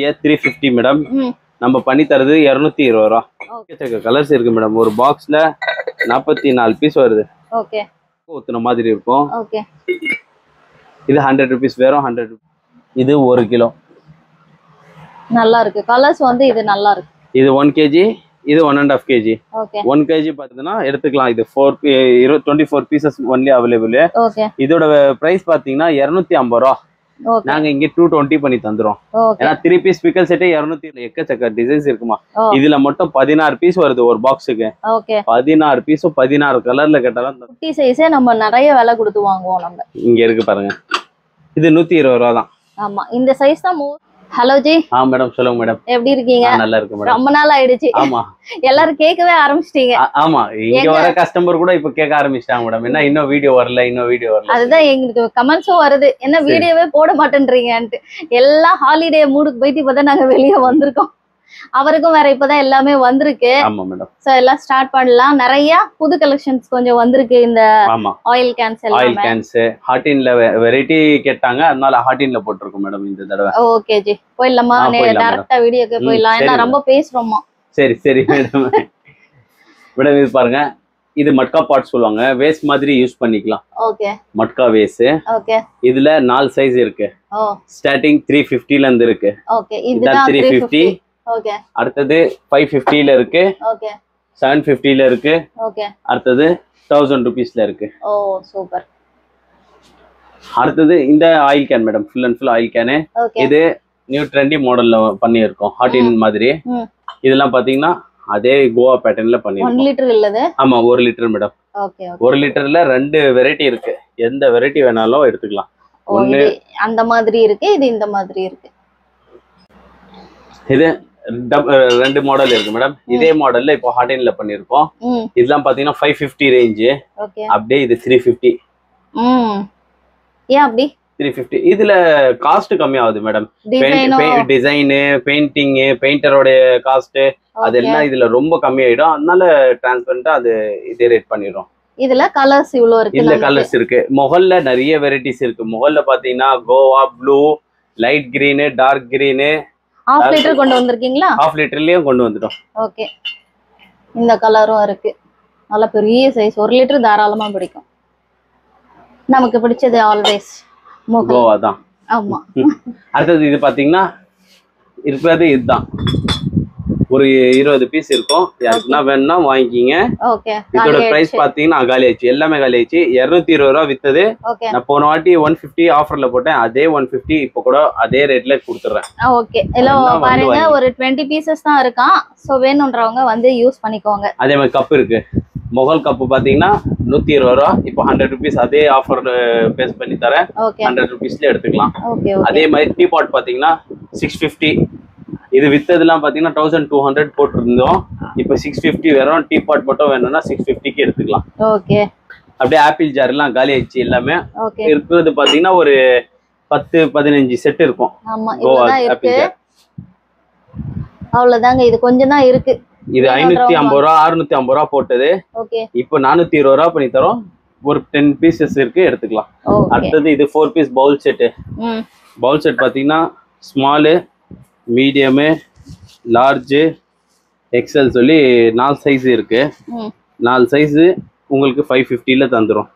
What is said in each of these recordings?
காலியே 350 madam. நம்ம பண்ணி தரது 220 ரூபா. ஓகே கலர்ஸ் இருக்கு மேடம். ஒரு பாக்ஸ்ல 44 பீஸ் வருது. ஓகே ஊத்துன மாதிரி இருக்கும். ஓகே இது 100 rupees வெறும் 100 rupees. இது 1 கிலோ. நல்லா இருக்கு. கலர்ஸ் வந்து இது நல்லா இருக்கு. இது 1 kg, இது 1.5 kg. ஓகே 1 kg பாத்தீங்கன்னா எடுத்துக்கலாம். இது 24 பீசஸ் ஒன்லி அவைலபிள். ஓகே இதோட பிரைஸ் பாத்தீங்கன்னா 250 ரூபா. நாங்க இங்க 220 பண்ணி தந்துறோம். ஏன்னா 3 பீஸ் பிக்கல் செட்டே 200. எக்கச்சக்க டிசைன்ஸ் இருக்குமா. இதுல மட்டும் 16 பீஸ் வருது ஒரு பாக்ஸுக்கு. ஓகே 16 பீஸும் 16 கலர்ல கேட்டாலும் குட்டி சைஸே நம்ம நிறைய விலை கொடுத்து வாங்குவோம் நம்ம. இங்க இருக்கு பாருங்க. இது 120 ரூபா தான். ஆமா இந்த சைஸ் தான். Hello G. மேடம் சொல்லுங்க மேடம். எப்படி இருக்கீங்க? நல்லா இருக்கு மேடம். ரொம்ப நாள் ஆயிடுச்சு. ஆமா எல்லாரும் கேட்கவே ஆரம்பிச்சிட்டீங்க. ஆமா இங்க வர கஸ்டமர் கூட இப்ப கேட்க ஆரம்பிச்சிட்டாங்க மேடம். என்ன இன்னும் வீடியோ வரல, இன்னும் வீடியோ வரல. அதுதான் எங்களுக்கு கமெண்ட்ஸும் வருது, என்ன வீடியோவே போட மாட்டேன்றீங்கன்ட்டு. எல்லாம் ஹாலிடே மூடுக்கு போயிட்டு இப்பதான் நாங்க வெளியே வந்திருக்கோம். அவருக்கும் வேற இப்பதான் எல்லாமே வந்திருக்கு. ஆமா மேடம். சோ எல்லாம் ஸ்டார்ட் பண்ணலாம். நிறைய புது கலெக்ஷன்ஸ் கொஞ்சம் வந்திருக்கு. இந்த ஆயில் கேன்ஸ் எல்லாம். ஆயில் கேன்ஸ் ஹாட்டின்ல வெரைட்டி கேட்டாங்க, அதனால ஹாட்டின்ல போட்டுருக்கோம் மேடம் இந்த தடவை. ஓகே ஜி போயிடலாமா? டைரக்டா வீடியோக்கு போயிடலாம். ஏன்னா ரொம்ப பேசுறோமா. சரி சரி மேடம். மேடம் இது பாருங்க. இது மட்கா பாட் சொல்லுவாங்க. வேஸ் மாதிரி யூஸ் பண்ணிக்கலாம். Okay matka ways. ஓகே இதுல 4 சைஸ் இருக்கு. ஸ்டார்டிங் 350 ல இருந்து இருக்கு. ஓகே இதுதான் 350. ஓகே அடுத்தது 550 ல இருக்கு. ஓகே 750 ல இருக்கு. ஓகே அடுத்தது 1000 rupees ல இருக்கு. ஓ சூப்பர். அடுத்தது இந்த oil can madam. Full and full oil can. இது நியூ ட்ரெண்டி மாடல்ல பண்ணியிருக்கோம். ஹாட்டின் மாதிரி. இதெல்லாம் பாத்தீங்கன்னா அதே கோவா பேட்டர்ன்ல பண்ணிருக்கோம். 1 லிட்டர் இல்லது. ஆமா 1 லிட்டர் மேடம். ஓகே 1 லிட்டர்ல 2 வெரைட்டி இருக்கு. எந்த வெரைட்டி வேணாலும் எடுத்துக்கலாம். ஒன்னு அந்த மாதிரி இருக்கு, இது இந்த மாதிரி இருக்கு. இது 2 மாடல் இருக்கு மேடம். இதே மாடல்ல இப்போ ஹாட்டின்ல பண்ணிருக்கோம். இதெல்லாம் பாத்தீங்கன்னா 550 ரேஞ்ச். ஓகே அப்படியே இது 350. ஏன் அப்படி 350? இதுல காஸ்ட் கம்மி ஆகுது மேடம். டிசைன், பெயிண்டிங், பெயிண்டரோட காஸ்ட் அதெல்லாம் இதுல ரொம்ப கம்மி ஆயிடும். அதனால டிரான்ஸ்பரண்டா அது இதே ரேட் பண்ணிடுறோம். இதுல கலர்ஸ் இவ்ளோ இருக்கு. இந்த கலர்ஸ் இருக்கு. முகல்ல நிறைய வெரைட்டிஸ் இருக்கு. முகல்ல பாத்தீங்கன்னா கோவா blue, light green, dark green. ½ litre கொண்டு வந்திருக்கீங்களா? ½ லிட்டர்லயும் கொண்டு வந்துட்டோம். ஓகே இந்த கலரும் இருக்கு. நல்ல பெரிய சைஸ். 1 லிட்டர் தாராளமா பிடிக்கும். நமக்கு பிடிச்சது ஆல்வேஸ் கோவா தான். ஆமா. அடுத்தது இது பாத்தீங்கன்னா இருக்கிறது இதுதான். ஒரு 20 பீஸ் இருக்கும். யாருக்குன்னா வேணும்னா வாங்கிக்கிங்க. ஓகே இதோட பிரைஸ் பாத்தீங்கன்னா காலி ஆயிடுச்சு. எல்லாமே காலி ஆயிடுச்சு. 220 ரூபா வித்தது. நான் போன வாட்டி 150 ஆஃபர்ல போட்டேன். அதே 150 இப்ப கூட அதே ரேட்ல கொடுத்துறேன். ஓகே எல்லாம் பாருங்க. ஒரு 20 பீசஸ் தான் இருக்கான். சோ வேணும்ன்றவங்க வந்து யூஸ் பண்ணிக்கோங்க. அதே மாதிரி கப் இருக்கு. முகல் கப்பு பாத்தீங்கன்னா 120 ரூபா. இப்போ 100 rupees அதே ஆஃபர் பேஸ் பண்ணி தரேன். 100 rupeesல எடுத்துக்கலாம். அதே மாதிரி டீ பாட் பாத்தீங்கன்னா 650. இது வித்ததெல்லாம் பாத்தீங்கன்னா 1200 போட்டிருந்தோம். இப்போ 650 வெறும் டீ பாட் மட்டும் வேணும்னா 650க்கு எடுத்துக்கலாம். ஓகே அப்படியே ஆப்பிள் ஜார் எல்லாம் காலி ஆயிடுச்சு. எல்லாமே இருக்கிறது பாத்தீங்கன்னா ஒரு 10-15 செட் இருக்கும். ஆமா இதுதான் இருக்கு. அவ்வளவுதாங்க. இது கொஞ்சம் தான் இருக்கு. இது 550 ரூபா 650 ரூபா போட்டது. இப்போ 420 ரூபா பண்ணி தரோம். ஒரு 10 பீசஸ் இருக்கு, எடுத்துக்கலாம். அடுத்தது இது 4 piece bowl set. Bowl set பாத்தீங்கன்னா ஸ்மாலு, மீடியமு, லார்ஜ், எக்ஸல் சொல்லி 4 சைஸ் இருக்கு. 4 சைஸ் உங்களுக்கு 550ல தந்துரும்.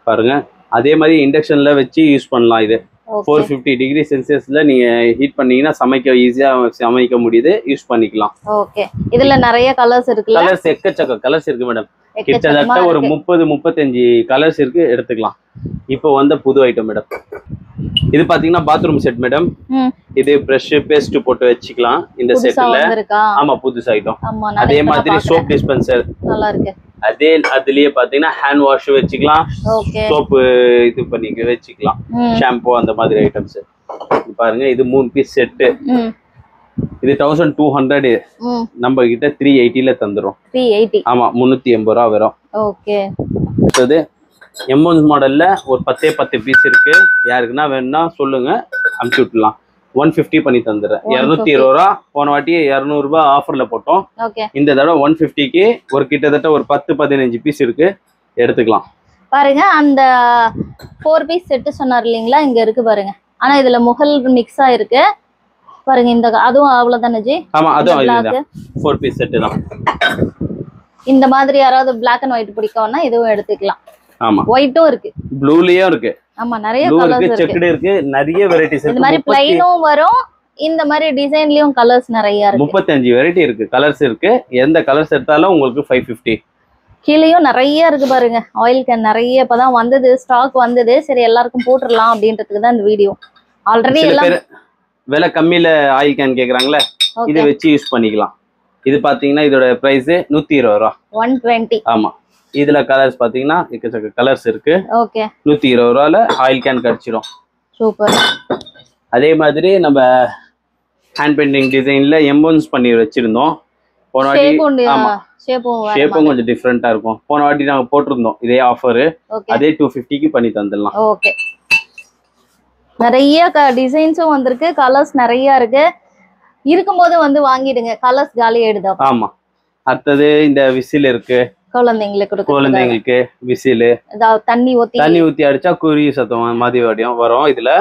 பாருங்க. அதே மாதிரி இண்டக்ஷன்ல வச்சு யூஸ் பண்ணலாம். இது 450 டிகிரி செல்சியஸ்ல நீங்க ஹீட் பண்ணீங்கன்னா சமைக்க ஈஸியா சமைக்க முடியுது. யூஸ் பண்ணிக்கலாம். ஓகே இதுல நிறைய கலர்ஸ் இருக்குல்ல. கலர்ஸ் எக்கச்சக்க கலர்ஸ் இருக்கு மேடம். கிட்டத்தட்ட ஒரு 30-35 கலர்ஸ் இருக்கு, எடுத்துக்கலாம். இப்போ வந்த புது ஐட்டம் மேடம். இது பாத்தீங்கன்னா பாத்ரூம் செட் மேடம். இது பிரஷ் பேஸ்ட் போட்டு வச்சுக்கலாம் இந்த செட்ல. ஆமா புதுசு ஐட்டம். அதே மாதிரி சோப் டிஸ்பென்சர் நல்லா இருக்கு. அதே அதுலயே பாத்தீங்கன்னா ஹேண்ட் வாஷ் வச்சுக்கலாம். சோப்பு இது பண்ணி வச்சுக்கலாம். ஷாம்பு அந்த மாதிரி ஐட்டம்ஸ் பாருங்க. இது 3 பீஸ் செட்டு. இது 1200. நம்ம கிட்ட 380ல தந்துரும். 380. ஆமா 380 ரூபா வரும். ஓகே அடுத்தது M1 மாடல்ல ஒரு 10 பீஸ் இருக்கு. யாருக்குன்னா வேணும்னா சொல்லுங்க, அனுப்பிச்சு விட்டுலாம். 150 பண்ணி தந்துடுறேன். 220 ரூபா. போன வாட்டி 200 ரூபாய் ஆஃபர்ல போட்டோம். இந்த தடவை 150க்கு ஒரு கிட்டத்தட்ட ஒரு 10-15 பீஸ் இருக்கு, எடுத்துக்கலாம். பாருங்க அந்த 4 பீஸ் செட்டு சொன்னார் இல்லைங்களா, இங்க இருக்கு பாருங்க. ஆனா இதுல முகல் மிக்ஸா இருக்கு. பாருங்க இந்த அதுவும் அவ்வளவுதானே ஜி? ஆமா அதுவும் 4 பீஸ் செட் தான். இந்த மாதிரி யாராவது Black and white பிடிக்கும்னா இதுவும் எடுத்துக்கலாம். ஆமா ஒயிட்டும் இருக்கு, ப்ளூலயும் இருக்கு. ஆமா நிறைய கலர்ஸ் இருக்கு, செக்குடு இருக்கு, நிறைய வெரைட்டிஸ் இருக்கு. இந்த மாதிரி ப்ளைனும் வரும், இந்த மாதிரி டிசைன்லயும் கலர்ஸ் நிறைய இருக்கு. 35 வெரைட்டி இருக்கு, கலர்ஸ் இருக்கு. எந்த கலர்ஸ் எடுத்தாலும் உங்களுக்கு 550. கீழேயும் நிறைய இருக்கு பாருங்க. ஆயில் கேன் நிறைய இப்பதான் வந்தது, ஸ்டாக் வந்தது. சரி எல்லாருக்கும் போட்டுடலாம் அப்படின்றதுக்கு தான் இந்த வீடியோ. ஆல்ரெடி எல்லாம் விலை கம்மியில ஆயில் கேன் கேக்குறாங்களே, இதை வச்சு யூஸ் பண்ணிக்கலாம். இது பாத்தீங்கன்னா இதோட பிரைஸ் 120 ரூபா. 120. ஆமா. இதுல கலர்ஸ் பாத்தீங்கன்னா எக்கச்சக்க கலர்ஸ் இருக்கு. ஓகே. 120 ரூபால ஆயில் கேன் கிடைச்சிடும். சூப்பர். அதே மாதிரி நம்ம ஹேண்ட் பெயிண்டிங் டிசைன்ல எம்போன்ஸ் பண்ணி வச்சிருந்தோம். போன வாட்டி ஆமா ஷேப்பும் கொஞ்சம் டிஃபரெண்டா இருக்கும். போன வாட்டி நாங்க போட்டிருந்தோம் இதே ஆஃபர். அதே 250க்கு பண்ணி தந்துடலாம். ஓகே. நிறைய டிசைன்ஸும் வந்திருக்கு, கலர்ஸ் நிறைய இருக்கு. இருக்கும்போது வந்து வாங்கிடுங்க, கலர்ஸ் காலி ஆயிடுது. ஆமா. அடுத்தது இந்த விசில் இருக்கு, குழந்தைங்களுக்கு விசில். தண்ணி ஊத்தி அடிச்சா குறி சத்தம் மாதிரி வரும். இதுல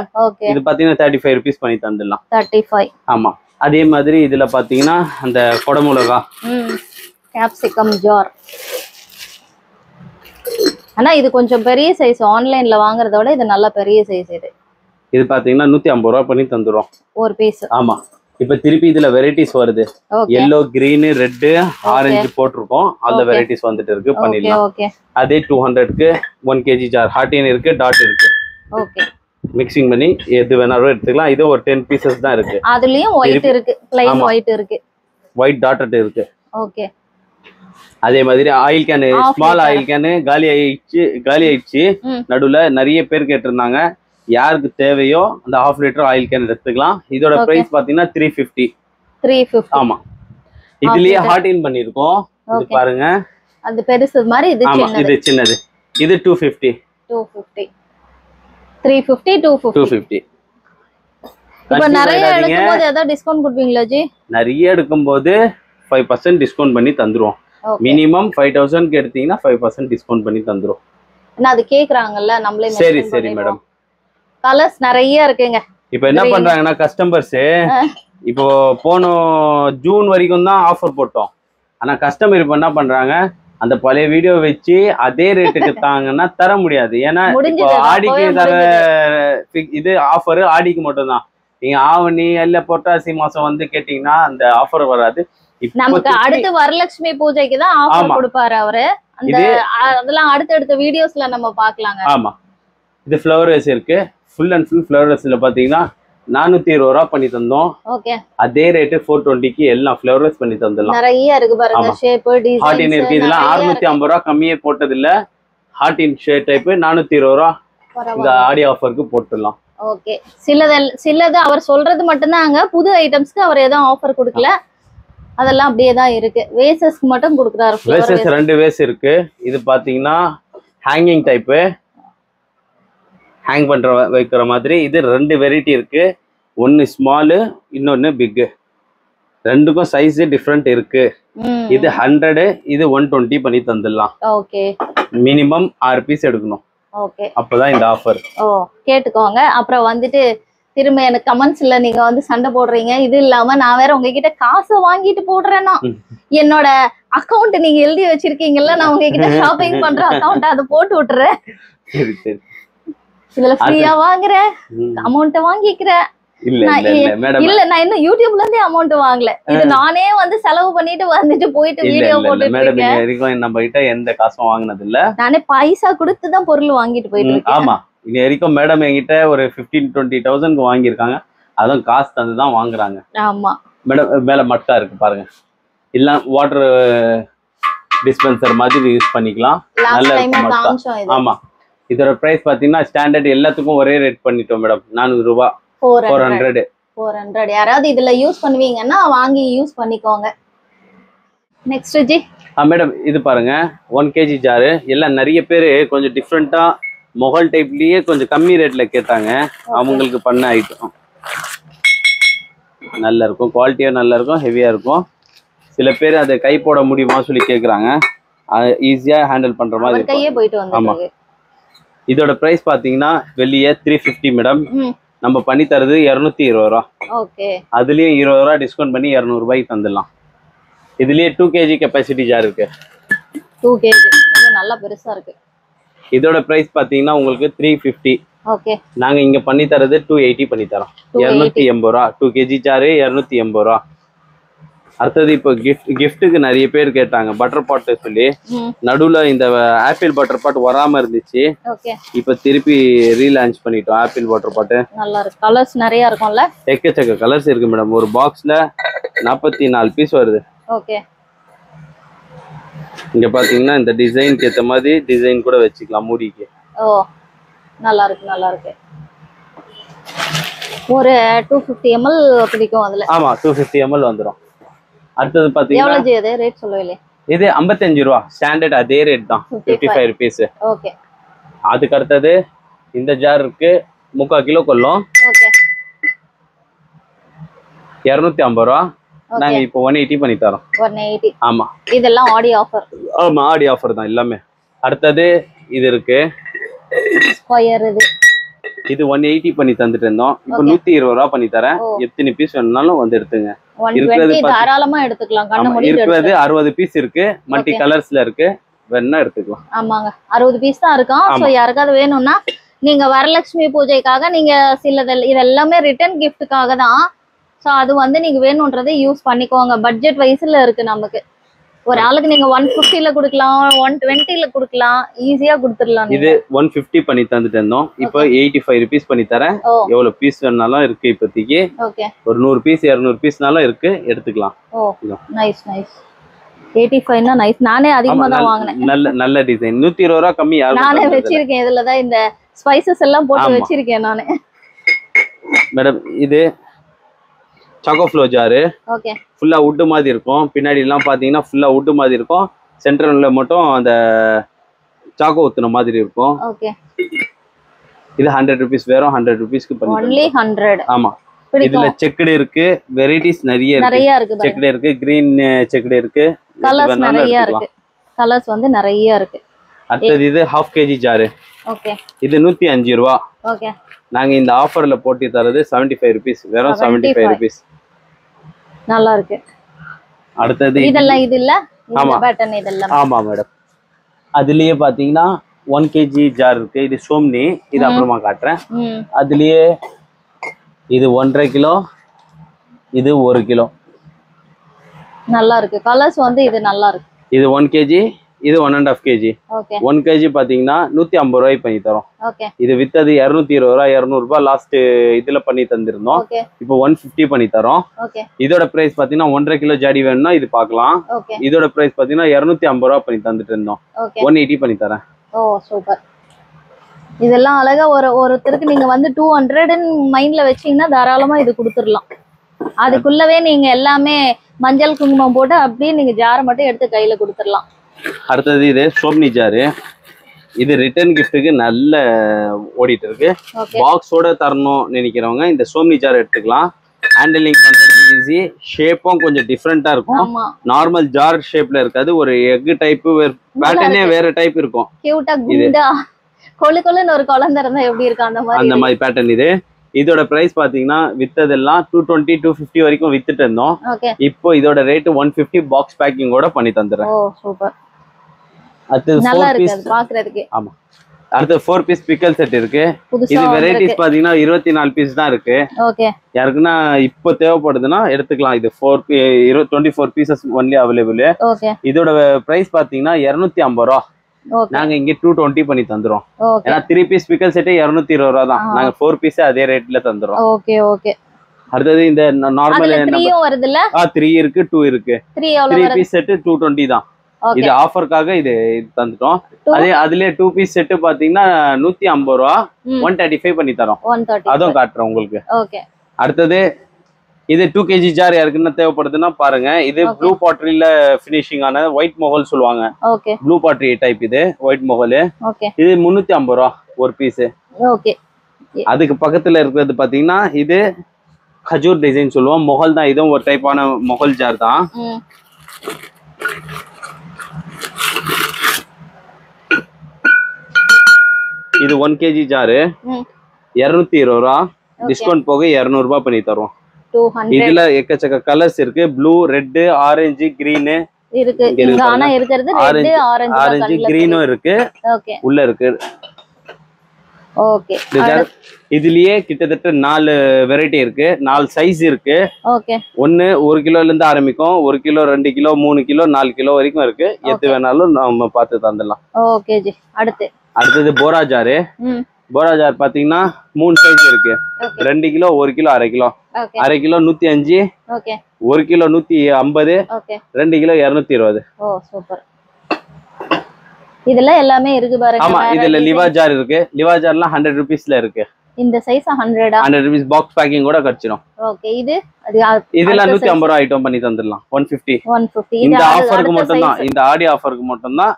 இது பாத்தீங்கன்னா 35 ருபீஸ் பண்ணி தந்துடலாம். 35. ஆமா. அதே மாதிரி இதுல பாத்தீங்கன்னா அந்த கொடமிளகா கேப்சிகம் ஜார். ஆனா இது கொஞ்சம் பெரிய சைஸ், ஆன்லைன்ல வாங்குறத விட இது நல்ல பெரிய சைஸ். இது பாத்தீங்கன்னா 150 ரூபா பண்ணி தந்துரும் ஒரு பீஸ். ஆமா. இப்ப திருப்பி இதுல வெரைட்டிஸ் வருது. yellow, green, red, orange போட்டிருக்கோம். அந்த வெரைட்டிஸ் வந்துட்டு இருக்கு, பண்ணிடலாம். அதே 200க்கு 1 kg ஜார் ஹார்டின் இருக்கு, டாட் இருக்கு. ஓகே. மிக்சிங் பண்ணி எது வேணாலும் எடுத்துக்கலாம். இது ஒரு 10 பீசஸ் தான் இருக்கு. அதுலயும் ஒயிட் இருக்கு, ப்ளைன் ஒயிட் இருக்கு, ஒயிட் டாட்டட் இருக்கு. ஓகே. அதே மாதிரி oil can, small oil can காலி ஆயிடுச்சு. நடுவுல நிறைய பேர் கேட்டிருந்தாங்க. யாருக்கு தேவையோ அந்த 1/2 லிட்டர் ஆயில் கேன் எடுத்துக்கலாம். இதோட பிரைஸ் பாத்தீங்கன்னா 350. ஆமா. இதுலயே ஹார்ட் இன் பண்ணிருக்கோம். இது பாருங்க, அது பெருசு மாதிரி, இது சின்னது. இது 250. 350 250. இப்ப நிறைய எடுக்கும்போது ஏதாவது டிஸ்கவுண்ட் கொடுப்பீங்களா ஜி? நிறைய எடுக்கும்போது 5% டிஸ்கவுண்ட் பண்ணி தந்துருவோம். மினிமம் 5000 க்கு எடுத்தீங்கன்னா 5% டிஸ்கவுண்ட் பண்ணி தந்துரும். நான் அது கேக்குறாங்கல்ல, நம்மளே சரி சரி மேடம். கலர்ஸ் நிறைய இருக்குங்க. இப்போ என்ன பண்றாங்கன்னா கஸ்டமர்ஸ், இப்போ போன ஜூன் வரைக்கும் தான் ஆஃபர் போட்டோம். ஆனா கஸ்டமர் இப்போ என்ன பண்றாங்க, அந்த பழைய வீடியோ வச்சு அதே ரேட்டுக்கு தாங்கன்னா தர முடியாது. ஏன்னா ஆடிக்கு தர இது ஆஃபர் ஆடிக்கு மட்டும் தான். நீங்க ஆவணி இல்ல புரட்டாசி மாசம் வந்து கேட்டீங்கன்னா அந்த ஆஃபர் வராது. நமக்கு அடுத்து வரலட்சுமி பூஜைக்கு தான் ஆஃபர் கொடுப்பாரு அவரு. அதெல்லாம் அடுத்த வீடியோஸ்ல நம்ம பார்க்கலாங்க. ஆமா. இது ஃப்ளவர் வேஸ் இருக்கு, ஃபுல் அண்ட் ஃபுல் ஃப்ளவர் வேஸ்ல பாத்தீங்கன்னா 420 ரூபா பண்ணி தந்தோம். ஓகே. அதே ரேட் 420க்கு எல்லாம் ஃப்ளவர் வேஸ் பண்ணி தந்தலாம். நிறைய இருக்கு பாருங்க, ஷேப் டிசைன் ஹார்ட் இன் இருக்கு. இதெல்லாம் 650 ரூபா கம்மியே போட்டது இல்ல. ஹார்ட் இன் ஷேப் டைப் 420 ரூபா இந்த ஆடி ஆஃபருக்கு போட்டுடலாம். ஓகே. சிலது அவர் சொல்றது மட்டும்தாங்க, புது ஐட்டம்ஸ்க்கு அவர் ஏதோ ஆஃபர் கொடுக்கல. அதெல்லாம் அப்படியே தான் இருக்கு. வேசஸ்க்கு மட்டும் கொடுக்குறாரு. வேசஸ் 2 வேஸ் இருக்கு. இது பாத்தீங்கன்னா ஹேங்கிங் டைப், ஹேங் பண்ற வைக்கிற மாதிரி. இது 2 வெரைட்டி இருக்கு. ஒன்னு ஸ்மால், இன்னொன்னு பிக். ரெண்டுக்கும் சைஸ் டிஃபரெண்ட் இருக்கு. இது 100, இது 120 பண்ணி தந்துடலாம். ஓகே. மினிமம் 6 பீஸ் எடுக்கணும். ஓகே. அப்பதான் இந்த ஆஃபர். ஓ கேட்டுக்கோங்க. அப்புறம் வந்துட்டு திரும்ப எனக்கு கமெண்ட்ஸ்ல நீங்க வந்து சண்டை போடுறீங்க. இது இல்லாம நான் வேற உங்ககிட்ட காசை வாங்கிட்டு போடுறேன்னா, என்னோட அக்கௌண்ட் நீங்க எழுதி வச்சிருக்கீங்கல்ல, நான் உங்ககிட்ட ஷாப்பிங் பண்ற அக்கௌண்ட் அதை போட்டு விட்டுறேன். சரி சரி. இதுல ஃப்ரீயா வாங்குற அமௌண்ட் வாங்கிக்கிற. இல்ல நான் இன்னும் யூடியூப்ல இருந்தே அமௌண்ட் வாங்கல. இது நானே வந்து செலவு பண்ணிட்டு வந்துட்டு போயிட்டு வீடியோ போட்டுட்டு இருக்கேன். நம்ம கிட்ட எந்த காசும் வாங்குனது இல்ல. நானே பைசா கொடுத்து தான் பொருள் வாங்கிட்டு போயிட்டு இருக்கேன். ஆமா. இது வரைக்கும் மேடம் என்கிட்ட ஒரு 15-20,000 வாங்கியிருக்காங்க. அதுவும் காசு தந்து தான் வாங்குறாங்க. ஆமா மேடம். மேல மட்கா இருக்கு பாருங்க. இல்ல வாட்டர் டிஸ்பென்சர் மாதிரி யூஸ் பண்ணிக்கலாம். நல்ல மட்கா. ஆமா. இதோட பிரைஸ் பாத்தீங்கன்னா ஸ்டாண்டர்ட் எல்லாத்துக்கும் ஒரே ரேட் பண்ணிட்டோம் மேடம். 400 ரூபாய். 400. யாராவது இதுல யூஸ் பண்ணுவீங்கன்னா வாங்கி யூஸ் பண்ணிக்கோங்க. Next G. மேடம் இது பாருங்க, 1 kg ஜாரு. எல்லாம் நிறைய பேரு கொஞ்சம் டிஃப்ரெண்டா மொகல் டைப்லயே கொஞ்சம் கம்மி ரேட்ல கேட்டாங்க. அவங்களுக்கு பண்ண ஐட்டம் நல்லா இருக்கும், குவாலிட்டியா நல்லா இருக்கும், ஹெவியா இருக்கும். சில பேர் அதை கை போட முடியுமா சொல்லி கேக்குறாங்க. ஈஸியா ஹேண்டில் பண்ற மாதிரி இருக்கும். ஆமா. இதோட பிரைஸ் பாத்தீங்கன்னா வெளியே 350 மேடம். நம்ம பண்ணி தரது 220 ரூபா. ஓகே. அதுலயே 20 ரூபா டிஸ்கவுண்ட் பண்ணி 200 ரூபாய்க்கு தந்துடலாம். இதுலயே 2 kg கெப்பாசிட்டி ஜார் இருக்கு. 2 kg இது நல்லா பெருசா இருக்கு. இதோட பிரைஸ் பாத்தீங்கன்னா உங்களுக்கு 350. ஓகே. நாங்க இங்க பண்ணி தரது 280 பண்ணி தரோம். 280 ரூபா 2 kg ஜாரு 280 ரூபா. அடுத்தது இப்போ கிஃப்ட்டுக்கு நிறைய பேர் கேட்டாங்க பட்டர் பாட் சொல்லி. நடுவுல இந்த ஆப்பிள் பட்டர் பாட் வராம இருந்துச்சு. ஓகே. இப்போ திருப்பி ரீலான்ச் பண்ணிட்டோம் ஆப்பிள் பட்டர் பாட். நல்லா இருக்கு. கலர்ஸ் நிறைய இருக்கும்ல? எக்கச்சக்க கலர்ஸ் இருக்கு மேடம். ஒரு பாக்ஸ்ல 44 பீஸ் வருது. ஓகே. இங்க பாத்தீங்கன்னா இந்த டிசைனுக்கு ஏத்த மாதிரி டிசைன் கூட வச்சுக்கலாம் மூடிக்கு. ஓ நல்லா இருக்கு நல்லா இருக்கு. ஒரு 250 ml பிடிக்கும் அதுல. ஆமா 250 ml வந்துரும். அடுத்து பாத்தீங்கன்னா எவ்வளவு ஜி அது ரேட் சொல்லவே? இது 55 ரூபாய் ஸ்டாண்டர்ட் அதே ரேட் தான் 55 ரூபீஸ். ஓகே. அதுக்கு அடுத்தது இந்த ஜார் இருக்கு 3/4 கிலோ கொள்ளும். ஓகே. 250 ரூபாய். நாங்க இப்போ 180 பண்ணி தரோம். 180. ஆமா. இதெல்லாம் ஆடி ஆஃபர். ஆமா ஆடி ஆஃபர் தான் எல்லாமே. அடுத்தது இது இருக்கு ஸ்கொயர் இது 180 பண்ணி தந்துட்டு இருந்தோம். இப்போ 120 ரூபாய் பண்ணி தரேன். எத்தனை பீஸ் வேணும்னாலும் வந்து எடுத்துங்க. 120 தாராளமா எடுத்துக்கலாம். கண்ண மூடி இருக்குது 60 பீஸ் இருக்கு. மல்டி கலர்ஸ்ல இருக்கு. வேணா எடுத்துக்கலாம். ஆமாங்க 60 பீஸ் தான் இருக்கும். சோ யாருக்காவது வேணும்னா நீங்க வரலட்சுமி பூஜைக்காக நீங்க இது எல்லாமே ரிட்டர்ன் கிஃப்ட்டுக்காக தான். சோ அது வந்து நீங்க வேணும்ன்றதை யூஸ் பண்ணிக்கோங்க. பட்ஜெட் வைஸ்ல இருக்கு நமக்கு. ஒரு ஆளுக்கு நீங்க 150ல கொடுக்கலாம் 120ல கொடுக்கலாம். ஈஸியா கொடுத்துடலாம். இது 150 பண்ணி தந்துட்டு இருந்தோம். இப்போ 85 ரூபீஸ் பண்ணி தரேன். எவ்வளவு பீஸ் வேணாலும் இருக்கு இப்போதைக்கு. ஓகே. ஒரு 100 பீஸ் 200 பீஸ்னாலும் இருக்கு எடுத்துக்கலாம். ஓ நைஸ் நைஸ். 85 னா நைஸ். நானே அதிகமா தான் வாங்குனேன். நல்ல டிசைன். 120 ரூபாய் கம்மி யாரும் நானே வச்சிருக்கேன். இதுல தான் இந்த ஸ்பைசஸ் எல்லாம் போட்டு வச்சிருக்கேன் நானே. மேடம் இது சாக்கோ ஃப்ளோ ஜாரு. ஓகே. ஃபுல்லா வுட் மாதிரி இருக்கும். பின்னாடி எல்லாம் பாத்தீங்கன்னா ஃபுல்லா வுட் மாதிரி இருக்கும். சென்டர்ல மட்டும் அந்த சாக்கோ ஊத்துன மாதிரி இருக்கும். ஓகே. இது 100 ரூபீஸ் வெறும் 100 ரூபீஸ்க்கு பண்ணி only 100. ஆமா. இதுல செக்குடு இருக்கு. வெரைட்டிஸ் நிறைய இருக்கு. செக்குடு இருக்கு. கிரீன் செக்குடு இருக்கு. கலர்ஸ் நிறைய இருக்கு. கலர்ஸ் வந்து நிறைய இருக்கு. அடுத்து இது 1/2 kg ஜாரு. ஓகே. இது 105 ரூபாய். ஓகே. நாங்க இந்த ஆஃபர்ல போட்டு தரது 75 ரூபீஸ். வெறும் 75 ரூபீஸ். நல்லா இருக்கு. அடுத்து இதெல்லாம் இது இல்ல இந்த பேட்டர்ன் இதெல்லாம். ஆமா மேடம். அதுலயே பாத்தீங்கன்னா 1 kg ஜார் இருக்கு. இது சோம்னி. இது அப்புறமா காட்டுறேன். அதுலயே இது 1.5 கிலோ. இது 1 கிலோ. நல்லா இருக்கு. கலர்ஸ் வந்து இது நல்லா இருக்கு. இது 1 kg. இது 1.5 kg. ஓகே. 1 kg பாத்தீங்கன்னா 150 ரூபாய் பண்ணி தரோம். ஓகே. இது வித்தது 220 ரூபாய் 200 ரூபாய் லாஸ்ட் இதுல பண்ணி தந்திருந்தோம். ஓகே. இப்போ 150 பண்ணி தரோம். ஓகே. இதோட பிரைஸ் பாத்தீங்கன்னா 1.5 கிலோ ஜாடி வேணும்னா இது பார்க்கலாம். ஓகே. இதோட பிரைஸ் பாத்தீங்கன்னா 250 ரூபாய் பண்ணி தந்துட்டு இருந்தோம். ஓகே. 180 பண்ணி தரேன். ஓ சூப்பர். இதெல்லாம் அழகா ஒருத்தருக்கு நீங்க வந்து 200 மைண்ட்ல வச்சீங்கன்னா தாராளமா இது கொடுத்துடலாம். அதுக்குள்ளவே நீங்க எல்லாமே மஞ்சள் குங்குமம் போட்டு அப்படியே நீங்க ஜாரை மட்டும் எடுத்து கையில கொடுத்துடலாம். அடுத்தது இது சோம்னி ஜாரு. இது ரிட்டர்ன் கிஃப்ட்டுக்கு நல்ல ஓடிட்டு இருக்கு. பாக்ஸோட தரணும் நினைக்கிறவங்க இந்த சோம்னி ஜார் எடுத்துக்கலாம். ஹேண்டலிங் பண்றது ஈஸி. ஷேப்பும் கொஞ்சம் டிஃப்ரெண்டா இருக்கும். நார்மல் ஜார் ஷேப்ல இருக்காது. ஒரு எக் டைப் பேட்டர்னே வேற டைப் இருக்கும். கியூட்டா குண்டா கொழுன்னு ஒரு குழந்தை இருந்தா எப்படி இருக்கும் அந்த மாதிரி பேட்டர்ன் இது. இதோட பிரைஸ் பாத்தீங்கன்னா வித்ததெல்லாம் 220 250 வரைக்கும் வித்துட்டு இருந்தோம். இப்போ இதோட ரேட் 150 பாக்ஸ் பேக்கிங்கோட பண்ணி தந்துறேன். ஓ சூப்பர். அடுத்து 4 பீஸ் பாக்குறதுக்கு. ஆமா. அடுத்து 4 பீஸ் பிக்கல் செட் இருக்கு. இது வெரைட்டிஸ் பாத்தீங்கன்னா 24 பீஸ் தான் இருக்கு. ஓகே. யாருக்குன்னா இப்போ தேவைப்படுதுன்னா எடுத்துக்கலாம். இது 24 பீசஸ் ஒன்லி அவைலபிள். ஓகே. இதோட பிரைஸ் பாத்தீங்கன்னா 250 ரூபாய். நாங்க இங்க 220 பண்ணி தந்துறோம். ஏன்னா 3 பீஸ் பிக்கல் செட் 220 ரூபாய் தான். நாங்க 4 பீஸ் அதே ரேட்ல தந்துறோம். Okay okay. அடுத்து இந்த நார்மல் 3 வருதுல? 3 இருக்கு 2 இருக்கு. 3 பீஸ் செட் 220 தான். இது ஆஃபர்க்காக இது தந்துட்டோம். அதுலயே 2 பீஸ் செட் பாத்தீங்கன்னா 150 ரூபாய் 135 பண்ணி தரோம். அதுவும் காட்டுறேன் உங்களுக்கு. ஓகே. அடுத்தது இது 2 kg ஜார் யாருக்குன்னா தேவைப்படுதுன்னா பாருங்க. இது ப்ளூ பாட்ரில ஃபினிஷிங் ஆன ஒயிட் மொகல் சொல்லுவாங்க. ஓகே. ப்ளூ பாட்ரி டைப் இது ஒயிட் மொகல். ஓகே. இது 350 ரூபாய் ஒரு பீஸ். ஓகே. அதுக்கு பக்கத்துல இருக்கிறது பாத்தீங்கன்னா இது खजूर டிசைன் சொல்லுவோம். மொகல் தான். இதுவும் ஒரு டைப்பான மொகல் ஜார் தான். இது 1 kg ஜாரு 220 ரூபாய். டிஸ்கவுண்ட் போக 200 ரூபாய் பண்ணி தருவோம். 200. இதுல எக்கச்சக்க கலர்ஸ் இருக்கு. ப்ளூ, ரெட், ஆரஞ்சு, கிரீன் இருக்கு. இங்க ஆனா இருக்கிறது ரெட், ஆரஞ்சு கிரீனும் இருக்கு. ஓகே உள்ள இருக்கு. ஓகே இதுலயே கிட்டத்தட்ட 4 வெரைட்டி இருக்கு. 4 சைஸ் இருக்கு. ஓகே ஒன்னு 1 கிலோல இருந்து ஆரம்பிக்கும். 1 கிலோ, 2 கிலோ, 3 கிலோ, 4 கிலோ வரைக்கும் இருக்கு. எது வேணாலும் நம்ம பார்த்து தந்துடலாம். Okay G. அடுத்தது போரா ஜாரு. போரா ஜார் பாத்தீங்கன்னா 3 சைஸ் இருக்கு. 2 கிலோ, 1 கிலோ, அரை கிலோ. அரை கிலோ 105, 1 கிலோ 150, 2 கிலோ 220. ஓ சூப்பர். இதுல எல்லாமே இருக்கு பாருங்க. ஆமா, இதுல லிவா ஜார் இருக்கு. லிவா ஜார்லாம் 100 ரூபீஸ்ல இருக்கு. இந்த சைஸ் 100 ரூபீஸ் பாக்ஸ் பேக்கிங் கூட கிடைச்சிடும். ஓகே. இதெல்லாம் 150 ரூபாய் ஐட்டம் பண்ணி தந்துடலாம். 150. இந்த ஆஃபருக்கு மட்டும் தான், இந்த ஆடி ஆஃபருக்கு மட்டும் தான்.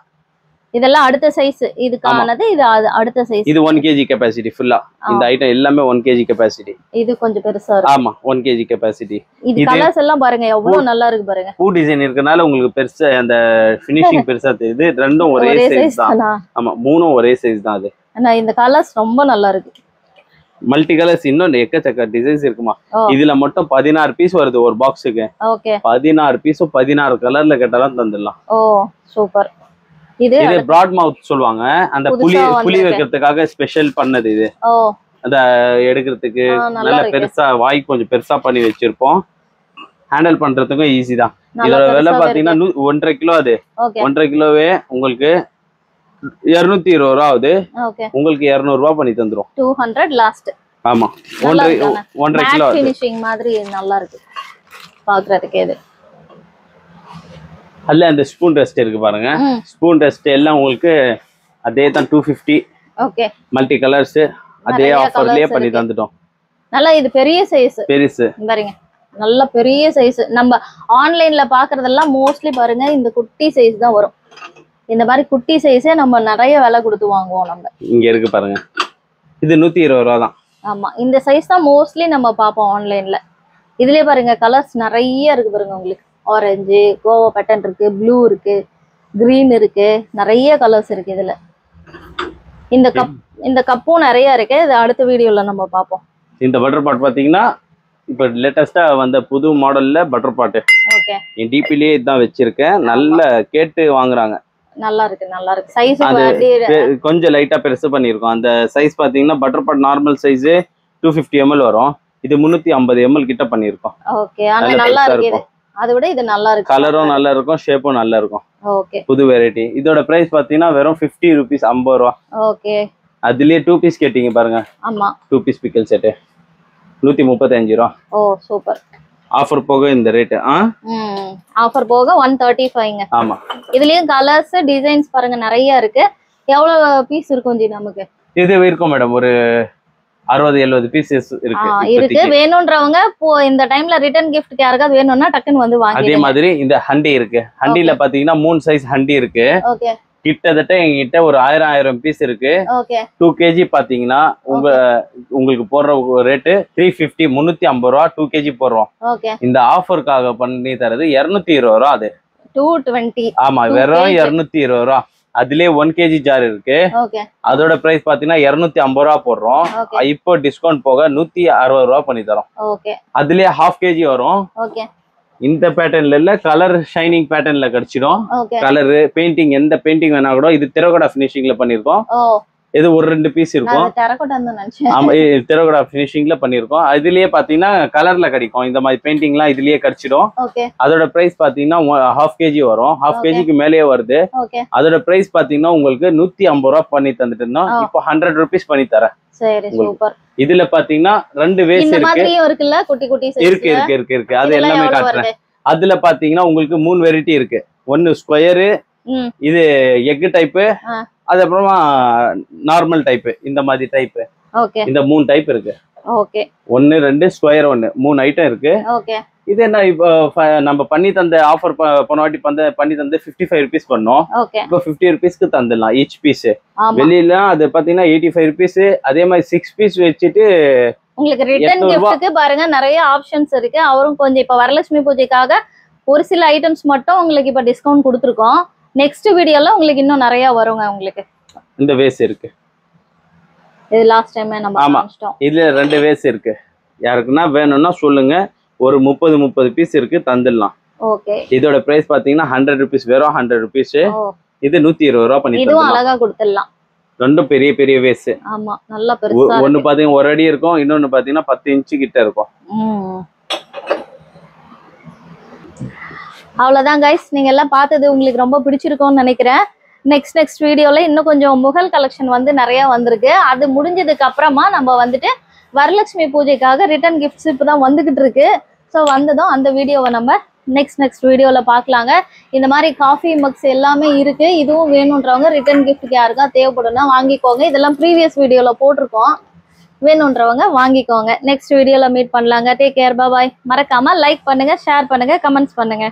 இதெல்லாம் அடுத்த சைஸ். இதுக்கானது இது அடுத்த சைஸ். இது 1 kg கெபாசிட்டி ஃபுல்லா. இந்த ஐட்டம் எல்லாமே 1 kg கெபாசிட்டி. இது கொஞ்சம் பெருசா இருக்கு. ஆமா, 1 kg கெபாசிட்டி. இது கலர்ஸ் எல்லாம் பாருங்க எவ்வளவு நல்லா இருக்கு பாருங்க. பூ டிசைன் இருக்கனால உங்களுக்கு பெருசா அந்த ஃபினிஷிங் பெருசா தெரியுது. ரெண்டும் ஒரே சைஸ் தான். ஆமா, மூணும் ஒரே சைஸ் தான். அது ஆனா இந்த கலர்ஸ் ரொம்ப நல்லா இருக்கு. மல்டி கலர்ஸ் இன்னும் எக்கச்சக்க டிசைன்ஸ் இருக்குமா. இதுல மட்டும் 16 பீஸ் வருது ஒரு பாக்ஸுக்கு. ஓகே. 16 பீஸும் 16 கலர்ல கேட்டாலும் தந்துடலாம். ஓ சூப்பர். இது பிராட் மவுத் சொல்லுவாங்க. அந்த புளி வைக்கிறதுக்காக ஸ்பெஷல் பண்ணது இது. அத எடுக்கிறதுக்கு நல்ல பெருசா வாய் கொஞ்சம் பெருசா பண்ணி வச்சிருப்போம். ஹேண்டில் பண்றதுக்கும் ஈஸி தான். இதோட விலை பாத்தீங்கன்னா 1.5 கிலோ. அது 1.5 கிலோவே உங்களுக்கு 220 ரூபா ஆகுது. உங்களுக்கு 200 ரூபாய் பண்ணி தந்துரும். 200 லாஸ்ட். ஆமா, 1.5 கிலோ ஃபினிஷிங் மாதிரி நல்லா இருக்கு பாக்குறதுக்கு. இது அல்ல அந்த ஸ்பூன் ரெஸ்ட் இருக்கு பாருங்க. ஸ்பூன் ரெஸ்ட் எல்லாம் உங்களுக்கு அதே தான் 250. ஓகே. மல்டி கலர்ஸ் அதே ஆஃபர்லயே பண்ணி தந்துட்டோம். நல்லா இது பெரிய சைஸ். பெருசு பாருங்க, நல்ல பெரிய சைஸ். நம்ம ஆன்லைன்ல பாக்குறதெல்லாம் மோஸ்ட்லி பாருங்க இந்த குட்டி சைஸ் தான் வரும். இந்த மாதிரி குட்டி சைஸே நம்ம நிறைய விலை கொடுத்து வாங்குவோம். நம்ம இங்க இருக்கு பாருங்க. இது 120 ரூபா தான். ஆமா, இந்த சைஸ் தான் மோஸ்ட்லி நம்ம பாப்போம் ஆன்லைன்ல. இதுலயே பாருங்க கலர்ஸ் நிறைய இருக்கு பாருங்க. உங்களுக்கு ஆரஞ்சு, கோவா பேட்டர்ன் இருக்கு, ப்ளூ இருக்கு, கிரீன் இருக்கு, நிறைய கலர்ஸ் இருக்கு இதுல. இந்த கப்பும் நிறைய இருக்கு. இது அடுத்த வீடியோல நம்ம பாப்போம். இந்த பட்டர் பாட் பாத்தீங்கன்னா இப்ப லேட்டஸ்டா வந்த புது மாடல்ல பட்டர் பாட். ஓகே. என் டிபிலே இதான் வச்சிருக்கேன். நல்ல கேட்டு வாங்குறாங்க. நல்லா இருக்கு. சைஸ் கொஞ்சம் லைட்டா பெருசு பண்ணிருக்கோம். அந்த சைஸ் பாத்தீங்கன்னா பட்டர் பாட் நார்மல் சைஸ் 250 ml வரும். இது 350 ml கிட்ட பண்ணிருக்கோம். ஓகே. நல்லா இருக்கு. அதை விட இது நல்லா இருக்கு. கலரும் நல்லா இருக்கும், ஷேப்பும் நல்லா இருக்கும். ஓகே. புது வெரைட்டி. இதோட பிரைஸ் பாத்தீங்கன்னா வெறும் 50 ரூபீஸ், 50 ரூபா. ஓகே. அதுலயே 2 பீஸ் கேட்டீங்க பாருங்க. ஆமா, 2 பீஸ் பிக்கல் செட் 135 ரூபா. ஓ சூப்பர். ஆஃபர் போக இந்த ரேட். ஆஃபர் போக 135ங்க. ஆமா. இதுலயும் கலர்ஸ் டிசைன்ஸ் பாருங்க நிறைய இருக்கு. எவ்வளவு பீஸ் இருக்கும் ஜி நமக்கு? இது இருக்கும் மேடம், ஒரு 60-70 பீசஸ் இருக்கு. வேணும்ன்றவங்க இந்த டைம்ல ரிட்டர்ன் கிஃப்ட் யாருக்காவது வேணும்னா டக்குன்னு வந்து வாங்க. அதே மாதிரி இந்த ஹண்டி இருக்கு. ஹண்டில பாத்தீங்கன்னா 3 சைஸ் ஹண்டி இருக்கு. ஓகே. கிட்டத்தட்ட எங்ககிட்ட ஒரு 1000 பீஸ் இருக்கு. ஓகே. 2 kg பாத்தீங்கன்னா உங்களுக்கு போடுற ரேட்டு 350, 350 ரூபா. 2 kg போடுறோம். ஓகே. இந்த ஆஃபருக்காக பண்ணி தரது 220 ரூபா. அது 220. ஆமா, வெறும் 220 ரூபா. அதுலயே 1 kg ஜார் இருக்கு. அதோட பிரைஸ் பாத்தீங்கன்னா 250 ரூபா போடுறோம். இப்போ டிஸ்கவுண்ட் போக 160 ரூபா பண்ணி தரோம். அதுலயே 1/2 kg வரும். இந்த பேட்டர்ன்ல இல்ல, கலர் ஷைனிங் பேட்டர்ன்ல கிடைச்சிடும். கலர் பெயிண்டிங் எந்த பெயிண்டிங் வேணா கூட. இது தெரகோடா ஃபினிஷிங்ல பண்ணிருக்கோம். இது ஒரு 2 பீஸ் இருக்கும். ஆமா, தெரகோடா ஃபினிஷிங்ல பண்ணிருக்கோம். இதுலயே பாத்தீங்கன்னா கலர்ல கிடைக்கும். இந்த மாதிரி பெயிண்டிங் எல்லாம் இதுலயே கிடைச்சிடும். அதோட பிரைஸ் பாத்தீங்கன்னா 1/2 kg வரும். 1/2 kgக்கு மேலேயே வருது. அதோட பிரைஸ் பாத்தீங்கன்னா உங்களுக்கு 150 ரூபா பண்ணி தந்துட்டு இருந்தோம். இப்போ 100 ரூபீஸ் பண்ணி தரேன். இதுல பாத்தீங்கன்னா 2 வேஸ் இருக்கு. அது எல்லாமே காட்டுறேன். அதுல பாத்தீங்கன்னா உங்களுக்கு 3 வெரைட்டி இருக்கு. ஒன்னு ஸ்கொயரு, இது எக் டைப்பு, அது அப்புறமா நார்மல் டைப். இந்த மாதிரி டைப் இந்த 3 டைப் இருக்கு. 1, 2 ஸ்கொயர் 1, 3 ஐட்டம் இருக்கு. இது என்ன இப்போ நம்ம பண்ணி தந்த ஆஃபர் போன வாட்டி பண்ணி தந்து 55 ரூபீஸ் பண்ணோம். இப்போ 50 ரூபீஸ்க்கு தந்துடலாம் ஈச் பீஸ். வெளியில அது பாத்தீங்கன்னா 85 ரூபீஸ். அதே மாதிரி 6 பீஸ் வச்சுட்டு உங்களுக்கு ரிட்டர்ன் கிஃப்ட்க்கு பாருங்க நிறைய ஆப்ஷன்ஸ் இருக்கு. அவரும் கொஞ்சம் இப்ப வரலட்சுமி பூஜைக்காக ஒரு சில ஐட்டம்ஸ் மட்டும் உங்களுக்கு இப்ப டிஸ்கவுண்ட் கொடுத்துருக்கோம். நெக்ஸ்ட் வீடியோல உங்களுக்கு இன்னும் நிறைய வருங்க. உங்களுக்கு இந்த வேஸ் இருக்கு. இது லாஸ்ட் டைம் நம்ம காமிச்சிட்டோம். இதுல 2 வேஸ் இருக்கு. யாருக்குன்னா வேணும்னா சொல்லுங்க. ஒரு 30 பீஸ் இருக்கு, தந்துடலாம். ஓகே. இதோட பிரைஸ் பாத்தீங்கன்னா 100 ரூபீஸ், வெறும் 100 ரூபீஸ். இது 120 ரூபாய் பண்ணி இதுவும் அழகா கொடுத்துடலாம். ரெண்டும் பெரிய பெரிய வேஸ். ஆமா, நல்ல பெருசா. ஒன்னு பாத்தீங்கன்னா 1 அடி இருக்கும், இன்னொன்னு பாத்தீங்கன்னா 10 இன்ச் கிட்ட இருக்கும். அவ்வளவுதான் கைஸ், நீங்க எல்லாம் பார்த்தது உங்களுக்கு ரொம்ப பிடிச்சிருக்கும்னு நினைக்கிறேன். நெக்ஸ்ட் வீடியோல இன்னும் கொஞ்சம் முகல் கலெக்ஷன் வந்து நிறைய வந்திருக்கு. அது முடிஞ்சதுக்கு அப்புறமா நம்ம வந்துட்டு வரலட்சுமி பூஜைக்காக ரிட்டர்ன் கிஃப்ட்ஸ் இப்பதான் வந்துகிட்டு இருக்கு. ஸோ வந்ததும் அந்த வீடியோவை நம்ம நெக்ஸ்ட் வீடியோல பார்க்கலாங்க. இந்த மாதிரி காஃபி மக்ஸ் எல்லாமே இருக்கு. இதுவும் வேணுன்றவங்க ரிட்டர்ன் கிஃப்ட்டுக்கு யாருக்கா தேவைப்படும்னா வாங்கிக்கோங்க. இதெல்லாம் ப்ரீவியஸ் வீடியோல போட்டிருக்கோம். வேணுன்றவங்க வாங்கிக்கோங்க. நெக்ஸ்ட் வீடியோல மீட் பண்ணலாங்க. டேக் கேர், பாய். மறக்காம லைக் பண்ணுங்க, ஷேர் பண்ணுங்க, கமெண்ட்ஸ் பண்ணுங்க.